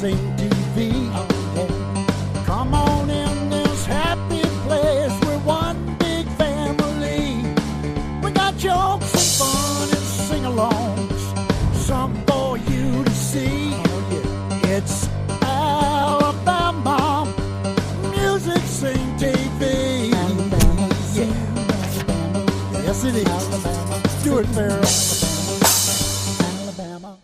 Sing TV. Come on in this happy place. We're one big family. We got jokes and fun and sing-alongs, some for you to see. It's Alabama Music Sing TV. Yes, it is. Do it, Farrell. Alabama.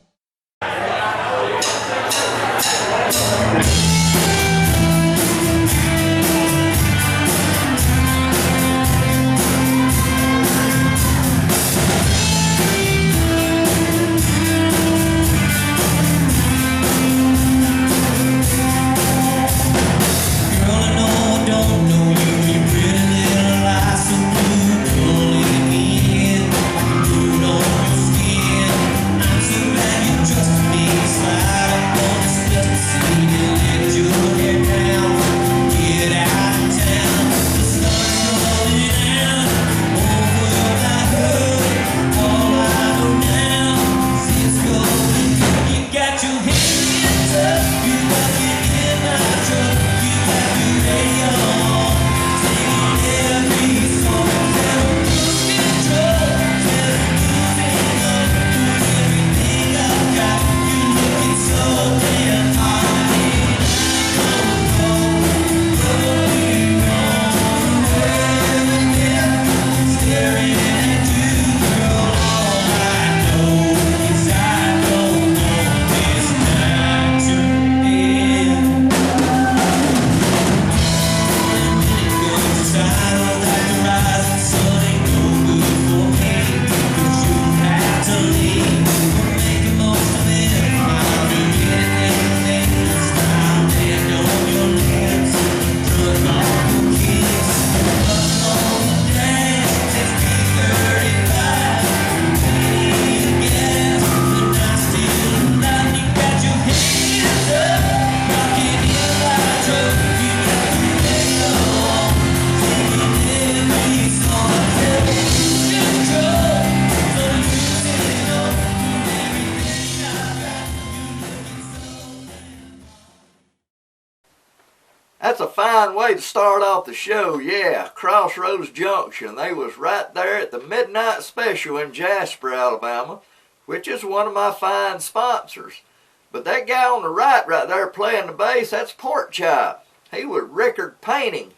That's a fine way to start off the show, yeah. Crossroads Junction. They was right there at the Midnight Special in Jasper, Alabama, which is one of my fine sponsors. But that guy on the right there playing the bass, that's Pork Chop. He was Rickard Painting.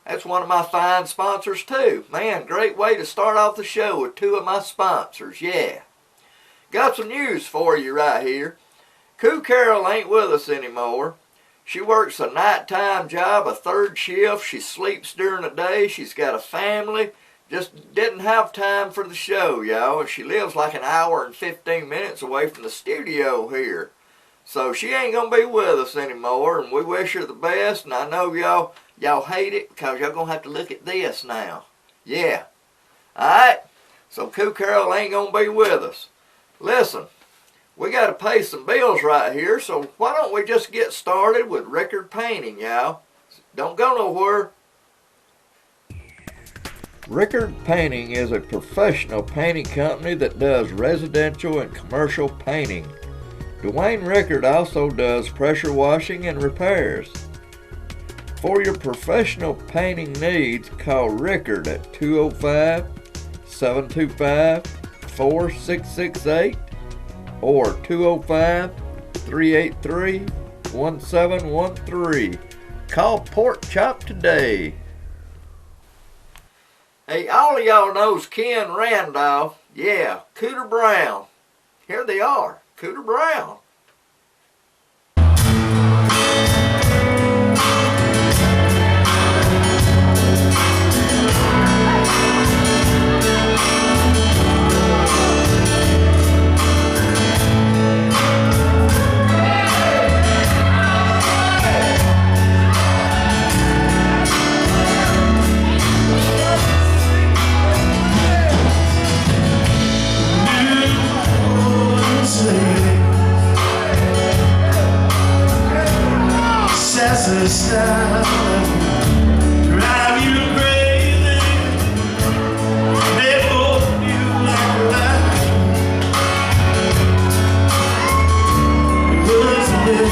That's one of my fine sponsors too. Man, great way to start off the show with two of my sponsors, yeah. Got some news for you right here. Cooter ain't with us anymore. She works a nighttime job, a third shift. She sleeps during the day. She's got a family. Just didn't have time for the show, y'all. And she lives like an hour and 15 minutes away from the studio here. So she ain't going to be with us anymore. And we wish her the best. And I know y'all hate it because y'all going to have to look at this now. Yeah. Alright? So Cooter ain't going to be with us. Listen. We got to pay some bills right here, so why don't we just get started with Rickard Painting, y'all? Don't go nowhere. Rickard Painting is a professional painting company that does residential and commercial painting. Dwayne Rickard also does pressure washing and repairs. For your professional painting needs, call Rickard at 205-725-4668. or 205-383-1713. Call Pork Chop today. Hey, all of y'all knows Ken Randolph. Yeah, Cooter Brown. Here they are, Cooter Brown. Drive you crazy, they both you like that. It was a little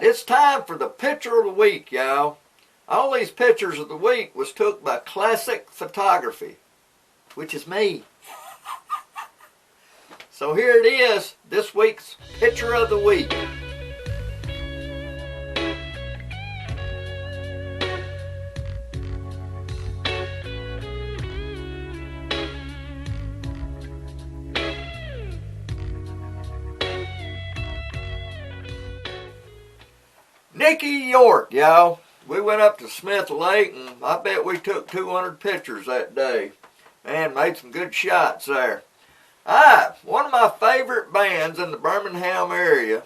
right, it's time for the picture of the week, y'all. All these pictures of the week was took by Classic Photography, which is me. So here it is, this week's picture of the week. Nicky York, y'all. We went up to Smith Lake, and I bet we took 200 pictures that day. And made some good shots there. One of my favorite bands in the Birmingham area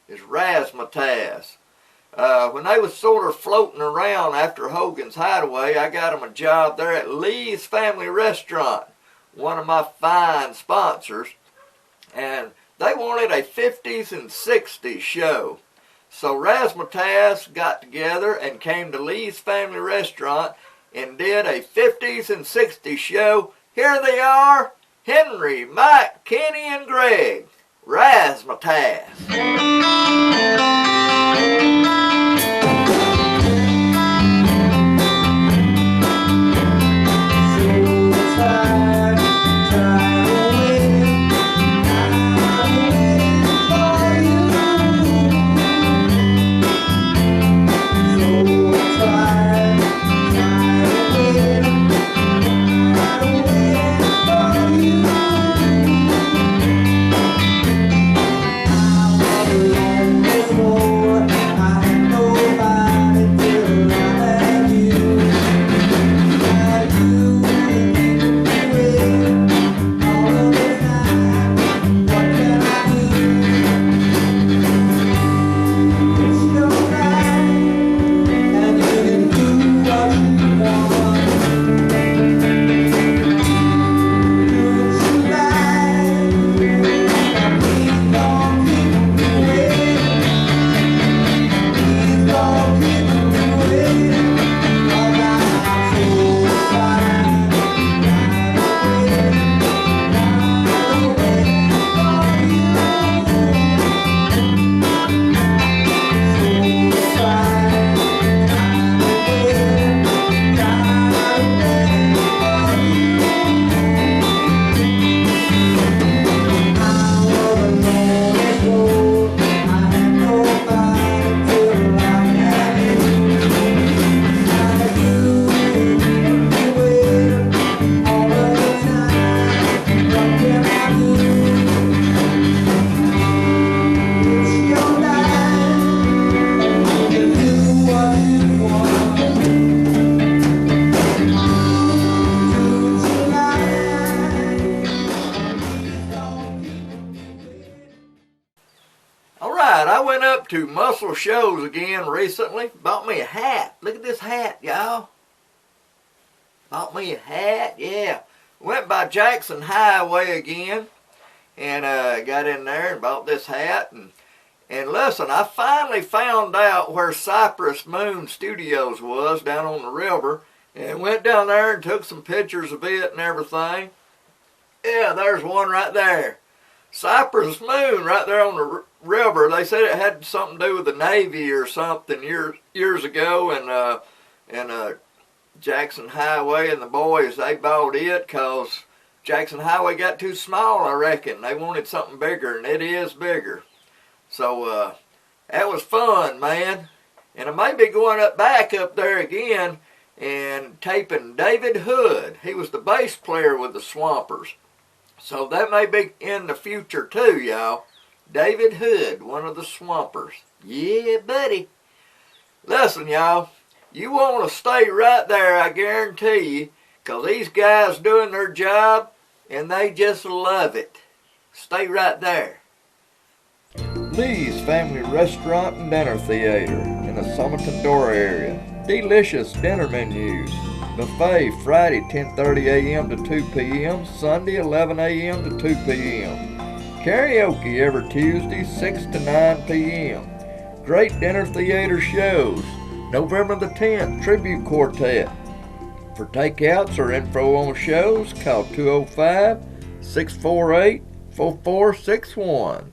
is Razz. When they was sort of floating around after Hogan's Hideaway, I got them a job there at Lee's Family Restaurant, one of my fine sponsors. And they wanted a 50s and 60s show. So Razzmatazz got together and came to Lee's Family Restaurant and did a 50s and 60s show. Here they are, Henry, Mike, Kenny, and Greg, Razzmatazz. I went up to Muscle Shows again recently. Bought me a hat. Look at this hat, y'all. Bought me a hat, yeah. Went by Jackson Highway again. And got in there and bought this hat. And listen, I finally found out where Cypress Moon Studios was down on the river. And went down there and took some pictures of it and everything. Yeah, there's one right there. Cypress Moon right there on the river. They said it had something to do with the Navy or something years ago, and Jackson Highway and the boys, they bought it because Jackson Highway got too small, I reckon. They wanted something bigger, and it is bigger. So that was fun, man. And I may be going back up there again and taping David Hood. He was the bass player with the Swampers. So that may be in the future too, y'all. David Hood, one of the Swampers. Yeah, buddy. Listen, y'all. You want to stay right there, I guarantee you, because these guys doing their job, and they just love it. Stay right there. Lee's Family Restaurant and Dinner Theater in the Somerton Dora area. Delicious dinner menus. Buffet Friday 10:30 a.m. to 2 p.m. Sunday 11 a.m. to 2 p.m. Karaoke every Tuesday 6 to 9 p.m. Great dinner theater shows. November the 10th, Tribute Quartet. For takeouts or info on shows, call 205-648-4461.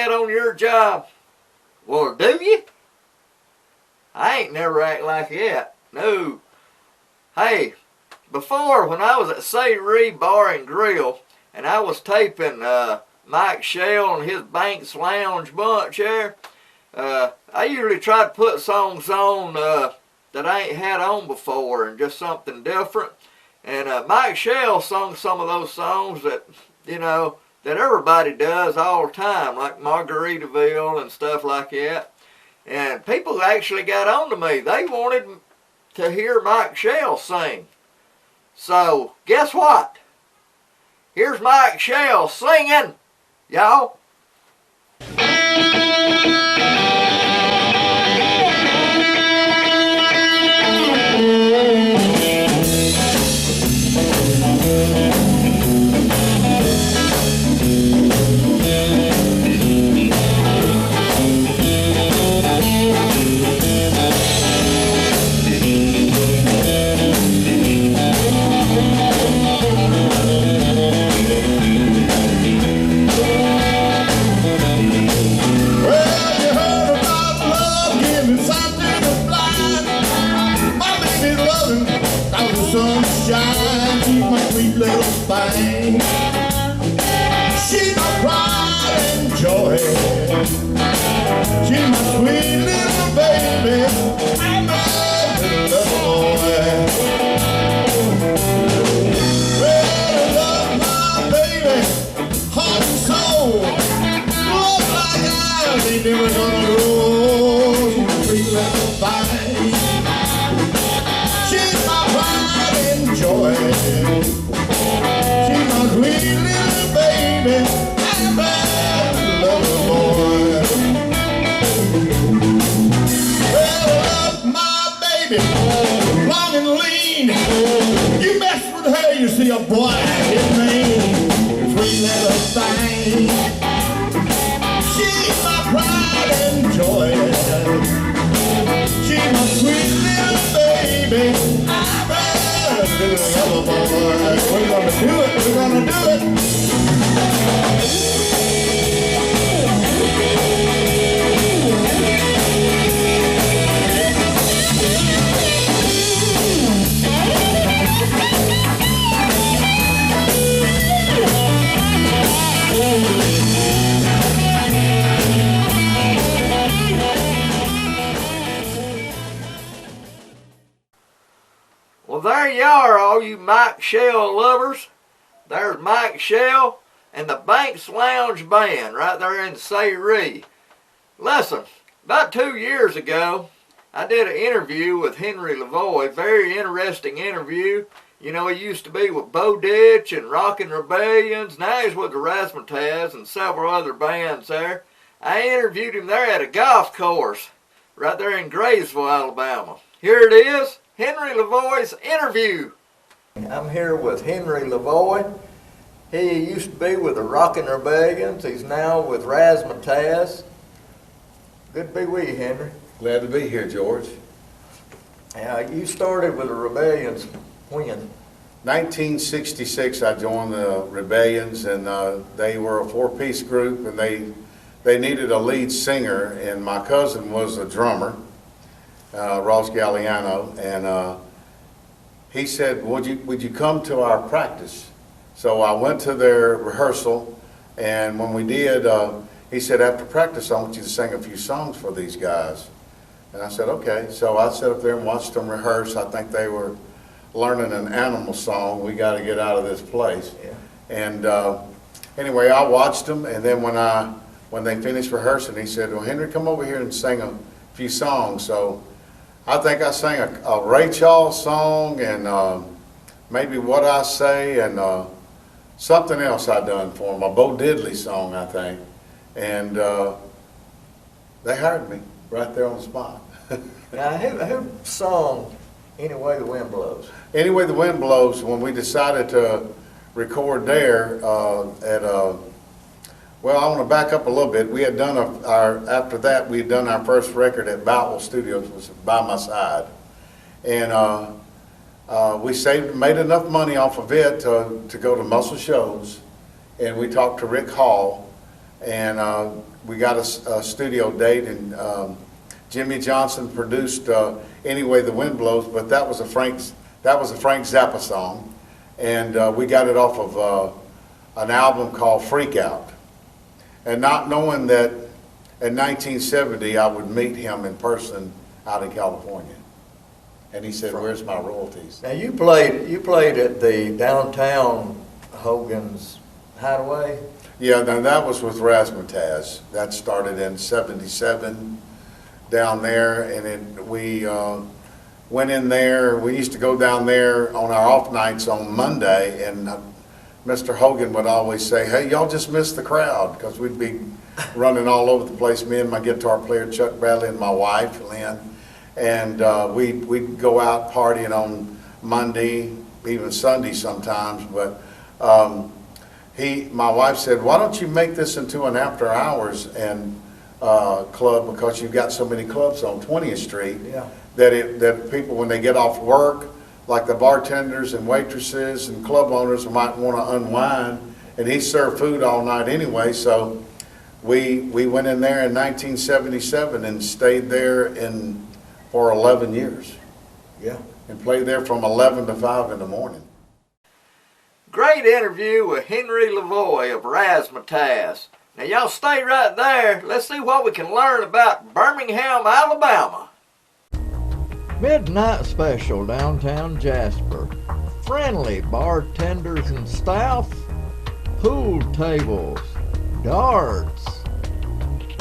that on your job? Well, do you? I ain't never act like that. No. Hey, before, when I was at CrssRds Bar and Grill, and I was taping Mike Shell and his Banks Lounge bunch there, I usually try to put songs on that I ain't had on before and just something different. And Mike Shell sung some of those songs that, you know, that everybody does all the time, like Margaritaville and stuff like that. And people actually got on to me. They wanted to hear Mike Shell sing. So, guess what? Here's Mike Shell singing, y'all. Sunshine, she's my sweet little thing. She's my pride and joy. She's my sweet little baby. I'm a little boy. Well, I love my baby, heart and soul. Love like ours ain't never gonna grow. She's my sweet little thing. She's my pride and joy. She's my sweet little baby. I'm a little boy. Well, I love my baby, long and lean. You mess with her, you see a boy in me. Sweet little thing. She's my pride and joy. She's my sweet little baby. I'm a little boy. We're gonna do it. We're gonna do it. Well, there you are, all you Mike Shell lovers. There's Mike Shell and the Banks Lounge Band right there in CrssRds. Listen, about 2 years ago, I did an interview with Henry Lavoie. Very interesting interview. You know, he used to be with Bo Ditch and Rockin' Rebellions. Now he's with the Razz and several other bands there. I interviewed him there at a golf course right there in Graysville, Alabama. Here it is. Henry Lavoie's interview. I'm here with Henry Lavoie. He used to be with the Rockin' Rebellions. He's now with Razz. Good to be with you, Henry. Glad to be here, George. You started with the Rebellions when? 1966, I joined the Rebellions, and they were a four-piece group, and they needed a lead singer, and my cousin was a drummer. Ross Galliano, and he said, would you come to our practice? So I went to their rehearsal, and when we did, he said, after practice, I want you to sing a few songs for these guys. And I said, okay. So I sat up there and watched them rehearse. I think they were learning an animal song, "We Got to Get Out of This Place." Yeah. And anyway, I watched them, and then when they finished rehearsing, he said, well, Henry, come over here and sing a few songs. So I think I sang a Ray Charles song, and maybe What I Say, and something else I done for him, a Bo Diddley song, I think. And they hired me right there on the spot. Now, who sung Any Way the Wind Blows? Any Way the Wind Blows, when we decided to record there well, I want to back up a little bit. We had done after that, we had done our first record at Boutwell Studios, which was By My Side. And we made enough money off of it to go to Muscle Shows. And we talked to Rick Hall, and we got a studio date, and Jimmy Johnson produced Any Way the Wind Blows, but that was a Frank Zappa song, and we got it off of an album called Freak Out. And not knowing that in 1970 I would meet him in person out in California. And he said, "Where's my royalties?" Now you played at the downtown Hogan's Hideaway? Yeah, now that was with Razz and Tazz. That started in '77 down there, and we went in there. We used to go down there on our off nights on Monday, and Mr. Hogan would always say, "Hey, y'all just missed the crowd," because we'd be running all over the place, me and my guitar player Chuck Bradley and my wife Lynn, and we'd go out partying on Monday, even Sunday sometimes. But my wife said, "Why don't you make this into an after hours and club, because you've got so many clubs on 20th Street that people, when they get off work, like the bartenders and waitresses and club owners, might want to unwind, and he served food all night anyway." So we went in there in 1977 and stayed there for 11 years. Yeah. And played there from 11 to 5 in the morning. Great interview with Henry Lavoie of Razz and Tazz. Now y'all stay right there. Let's see what we can learn about Birmingham, Alabama. Midnight Special, downtown Jasper. Friendly bartenders and staff. Pool tables. Darts.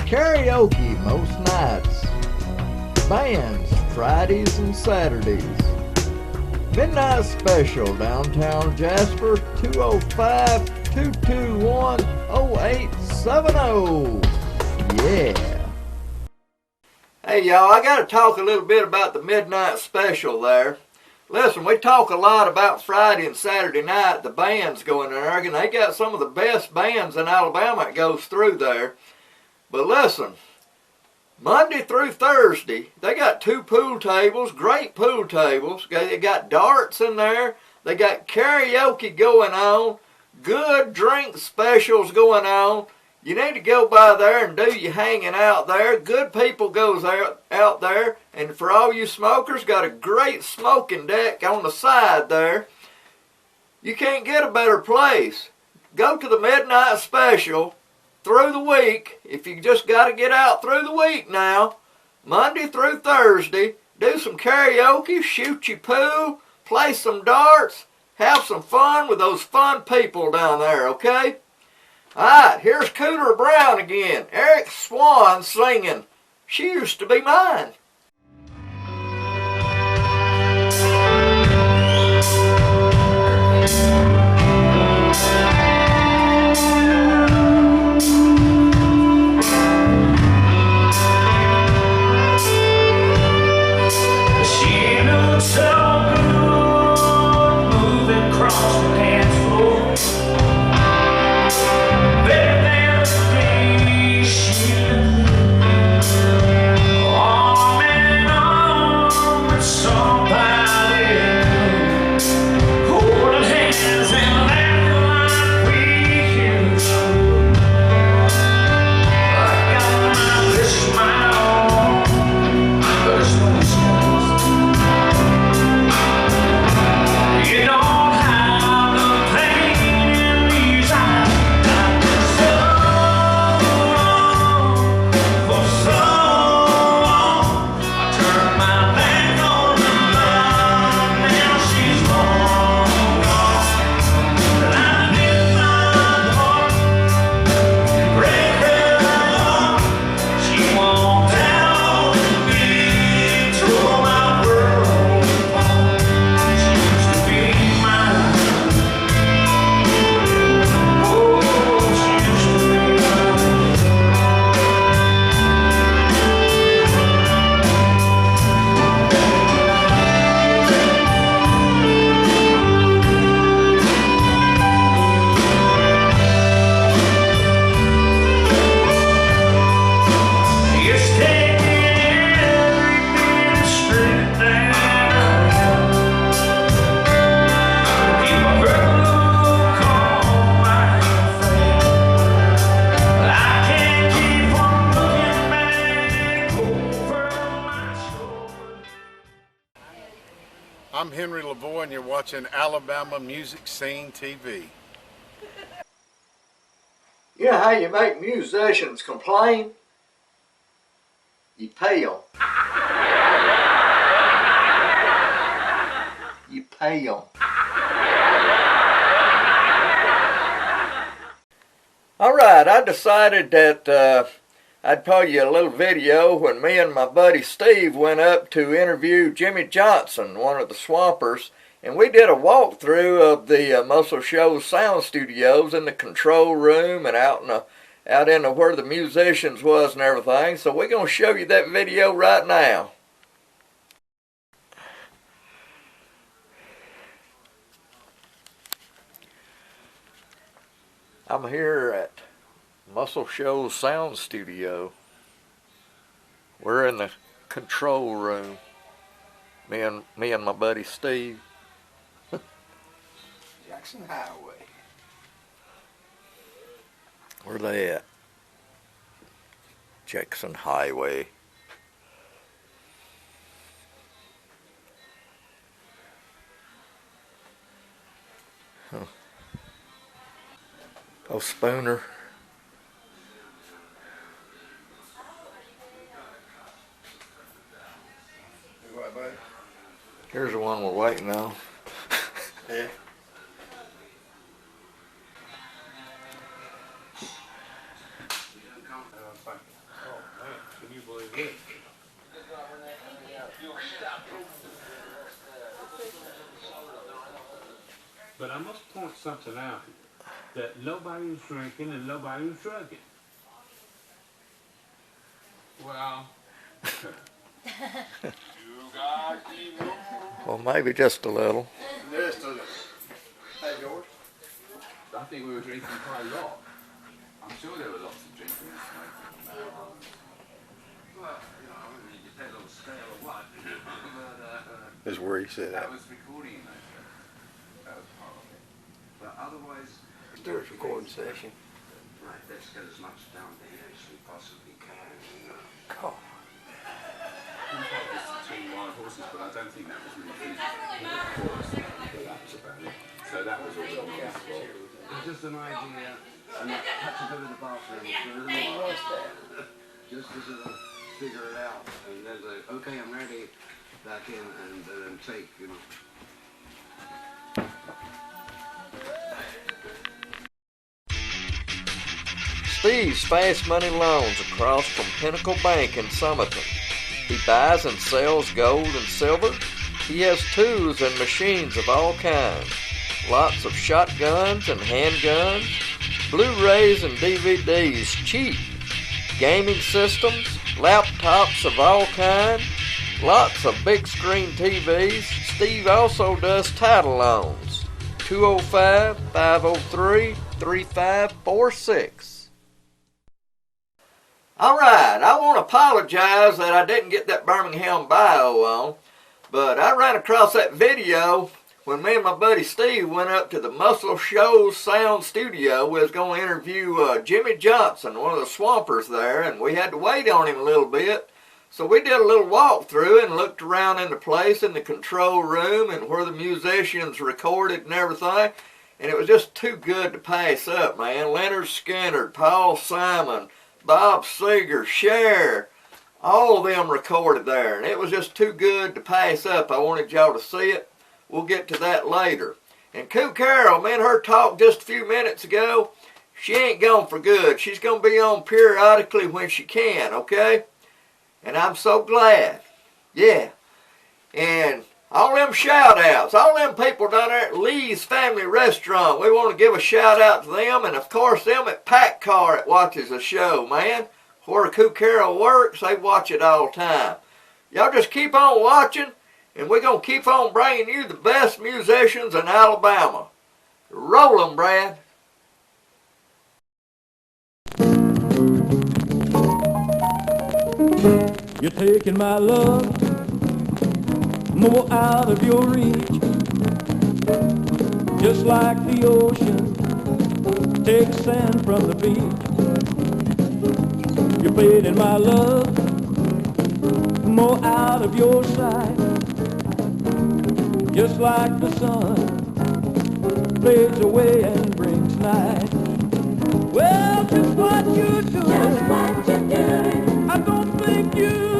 Karaoke most nights. Bands Fridays and Saturdays. Midnight Special, downtown Jasper, 205-221-0870. Yeah. Hey y'all, I got to talk a little bit about the Midnight Special there. Listen, we talk a lot about Friday and Saturday night, the bands going there, and they got some of the best bands in Alabama that goes through there. But listen, Monday through Thursday, they got 2 pool tables, great pool tables. They got darts in there. They got karaoke going on, good drink specials going on. You need to go by there and do your hanging out there. Good people goes out there. And for all you smokers, got a great smoking deck on the side there. You can't get a better place. Go to the Midnight Special through the week. If you just got to get out through the week now, Monday through Thursday, do some karaoke, shoot your pool, play some darts, have some fun with those fun people down there, okay? Alright, here's Cooter Brown again. Eric Swan singing "She Used to Be Mine." She looked so good, moving across the dance floor. Better than the day she lived. Oh, I'm Henry Lavoie, and you're watching Alabama Music Scene TV. You know how you make musicians complain? You pay them. You pay them. All right, I decided that I'd play you a little video when me and my buddy Steve went up to interview Jimmy Johnson, one of the Swampers, and we did a walkthrough of the Muscle Shoals sound studios in the control room and out in where the musicians was and everything. So we're going to show you that video right now. I'm here at Muscle Shoals Sound Studio. We're in the control room. Me and my buddy Steve. Jackson Highway. Where they at? Jackson Highway. Huh. Oh, Spooner. What, buddy? Here's the one we're waiting on. Yeah. Oh man, can you believe this? But I must point something out here, that nobody was drinking and nobody was drugging. Well, Well, maybe just a little. just a little. Hey, George. I think we were drinking quite a lot. I'm sure there were lots of drinking and smoking. Well, you know, I mean, it depends on the scale of what. But, Is where he said that that. was recording those days. That was part of it. But otherwise, Do a recording session. right, let's get as much down there as we possibly can. You know. God. We had this between wild horses, but I don't think that was really finished. But that was about it. So that was all on the spot. It was just an idea, and I had to go to the bathroom for a little while, just to sort of figure it out. And then like, okay, I'm ready, back in, and take, you know. Steve's Fast Money Loans across from Pinnacle Bank in Summerton. He buys and sells gold and silver. He has tools and machines of all kinds. Lots of shotguns and handguns, Blu-rays and DVDs cheap, gaming systems, laptops of all kinds, lots of big screen TVs. Steve also does title loans. 205-503-3546. All right, I want to apologize that I didn't get that Birmingham bio on, but I ran across that video when me and my buddy Steve went up to the Muscle Shoals Sound Studio. We was going to interview Jimmy Johnson, one of the Swampers there, and we had to wait on him a little bit. So we did a little walkthrough and looked around in the place in the control room and where the musicians recorded and everything, and it was just too good to pass up, man. Leonard Skinner, Paul Simon, Bob Seger, Cher, all of them recorded there, and it was just too good to pass up. I wanted y'all to see it. We'll get to that later. And Cooter, me and her talked just a few minutes ago. She ain't gone for good. She's going to be on periodically when she can, okay? And I'm so glad. Yeah. And all them shout-outs, all them people down there at Lee's Family Restaurant, we want to give a shout-out to them. And, of course, them at Pack Car that watches the show, man. Where Cooter works, they watch it all the time. Y'all just keep on watching, and we're going to keep on bringing you the best musicians in Alabama. Roll 'em, Brad. You're taking my love more out of your reach, just like the ocean takes sand from the beach. You're fading my love more out of your sight, just like the sun fades away and brings night. Well, just what you're doing, I don't think you